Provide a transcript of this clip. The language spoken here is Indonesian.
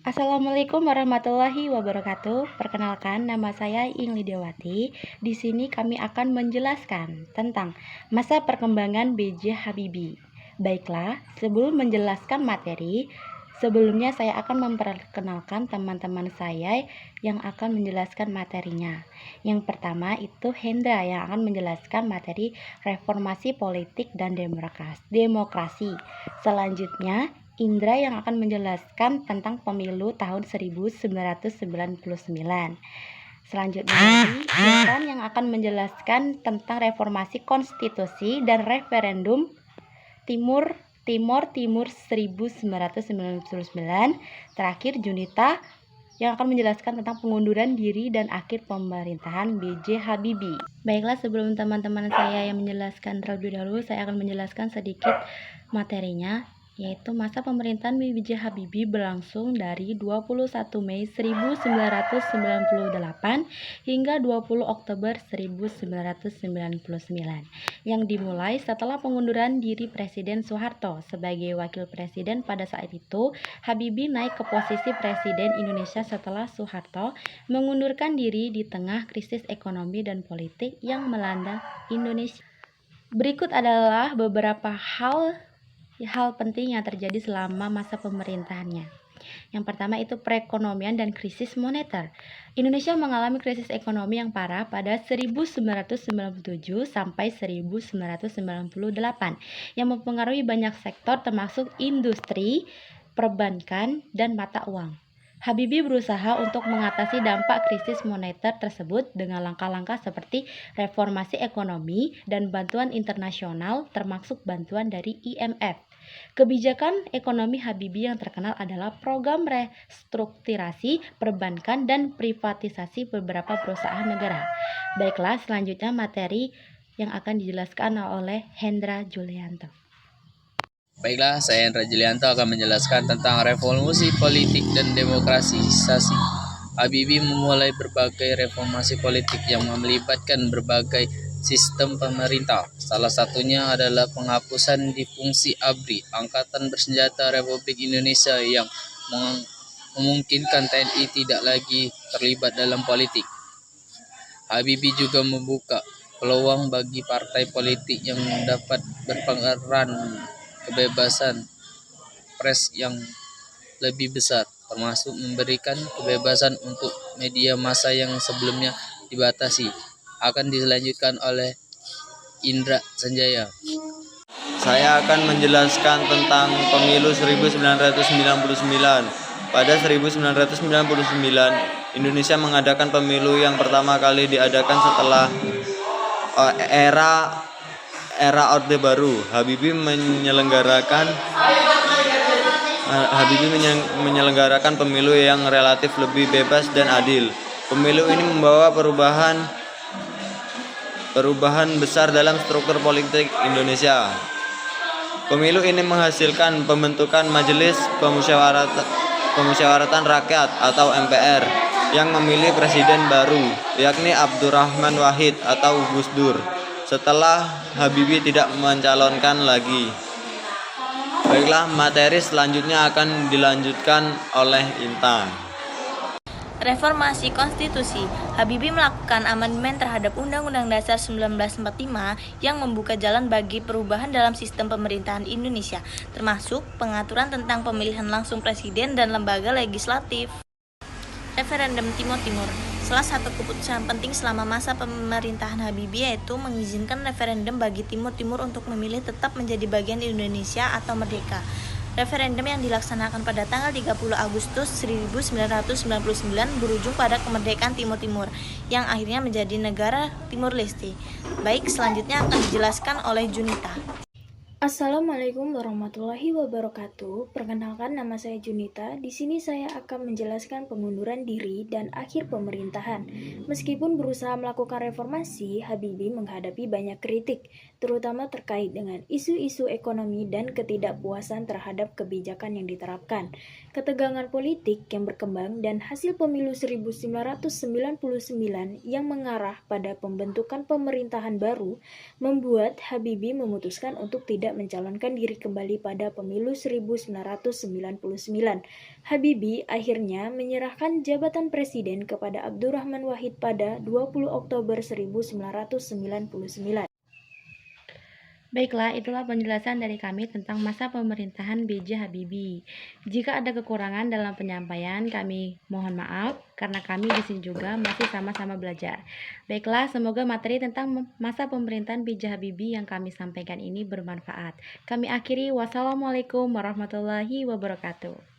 Assalamualaikum warahmatullahi wabarakatuh. Perkenalkan, nama saya Ing Lidiawati. Di sini kami akan menjelaskan tentang masa perkembangan B.J. Habibie. Baiklah, sebelum menjelaskan materi, sebelumnya saya akan memperkenalkan teman-teman saya yang akan menjelaskan materinya. Yang pertama itu Hendra yang akan menjelaskan materi reformasi politik dan demokrasi. Selanjutnya Indra yang akan menjelaskan tentang pemilu tahun 1999. Selanjutnya lagi, Irfan yang akan menjelaskan tentang reformasi konstitusi dan referendum Timur 1999. Terakhir Junita yang akan menjelaskan tentang pengunduran diri dan akhir pemerintahan B.J. Habibie. Baiklah, sebelum teman-teman saya yang menjelaskan terlebih dahulu, saya akan menjelaskan sedikit materinya, yaitu masa pemerintahan B.J. Habibie berlangsung dari 21 Mei 1998 hingga 20 Oktober 1999, yang dimulai setelah pengunduran diri Presiden Soeharto. Sebagai wakil presiden pada saat itu, Habibie naik ke posisi Presiden Indonesia setelah Soeharto mengundurkan diri di tengah krisis ekonomi dan politik yang melanda Indonesia. Berikut adalah beberapa hal penting yang terjadi selama masa pemerintahannya. Yang pertama itu perekonomian dan krisis moneter. Indonesia mengalami krisis ekonomi yang parah pada 1997 sampai 1998 yang mempengaruhi banyak sektor termasuk industri, perbankan, dan mata uang. Habibie berusaha untuk mengatasi dampak krisis moneter tersebut dengan langkah-langkah seperti reformasi ekonomi dan bantuan internasional termasuk bantuan dari IMF. Kebijakan ekonomi Habibie yang terkenal adalah program restrukturasi perbankan dan privatisasi beberapa perusahaan negara. Baiklah, selanjutnya materi yang akan dijelaskan oleh Hendra Julianto. Baiklah, saya Hendra Julianto akan menjelaskan tentang revolusi politik dan demokratisasi. Habibie memulai berbagai reformasi politik yang melibatkan berbagai sistem pemerintah. Salah satunya adalah penghapusan di fungsi ABRI, Angkatan Bersenjata Republik Indonesia, yang memungkinkan TNI tidak lagi terlibat dalam politik. Habibie juga membuka peluang bagi partai politik yang dapat berperan kebebasan pers yang lebih besar, termasuk memberikan kebebasan untuk media massa yang sebelumnya dibatasi. Akan dilanjutkan oleh Indra Sanjaya. Saya akan menjelaskan tentang pemilu 1999. Pada 1999, Indonesia mengadakan pemilu yang pertama kali diadakan setelah era Orde Baru. Habibie menyelenggarakan pemilu yang relatif lebih bebas dan adil. Pemilu ini membawa perubahan besar dalam struktur politik Indonesia. Pemilu ini menghasilkan pembentukan Majelis Pemusyawaratan Rakyat atau MPR yang memilih presiden baru, yakni Abdurrahman Wahid atau Gus Dur, setelah Habibie tidak mencalonkan lagi. Baiklah, materi selanjutnya akan dilanjutkan oleh Intan. Reformasi Konstitusi. Habibie melakukan amandemen terhadap Undang-Undang Dasar 1945 yang membuka jalan bagi perubahan dalam sistem pemerintahan Indonesia, termasuk pengaturan tentang pemilihan langsung presiden dan lembaga legislatif. Referendum Timur Timur. Salah satu keputusan penting selama masa pemerintahan Habibie yaitu mengizinkan referendum bagi Timur Timur untuk memilih tetap menjadi bagian Indonesia atau merdeka. Referendum yang dilaksanakan pada tanggal 30 Agustus 1999 berujung pada kemerdekaan Timur Timur yang akhirnya menjadi negara Timur Leste. Baik, selanjutnya akan dijelaskan oleh Junita. Assalamualaikum warahmatullahi wabarakatuh. Perkenalkan, nama saya Junita. Di sini saya akan menjelaskan pengunduran diri dan akhir pemerintahan. Meskipun berusaha melakukan reformasi, Habibie menghadapi banyak kritik, terutama terkait dengan isu-isu ekonomi dan ketidakpuasan terhadap kebijakan yang diterapkan, ketegangan politik yang berkembang, dan hasil pemilu 1999 yang mengarah pada pembentukan pemerintahan baru membuat Habibie memutuskan untuk tidak mencalonkan diri kembali pada pemilu 1999. Habibie akhirnya menyerahkan jabatan presiden kepada Abdurrahman Wahid pada 20 Oktober 1999. Baiklah, itulah penjelasan dari kami tentang masa pemerintahan B.J. Habibie. Jika ada kekurangan dalam penyampaian, kami mohon maaf karena kami di sini juga masih sama-sama belajar. Baiklah, semoga materi tentang masa pemerintahan B.J. Habibie yang kami sampaikan ini bermanfaat. Kami akhiri, wassalamualaikum warahmatullahi wabarakatuh.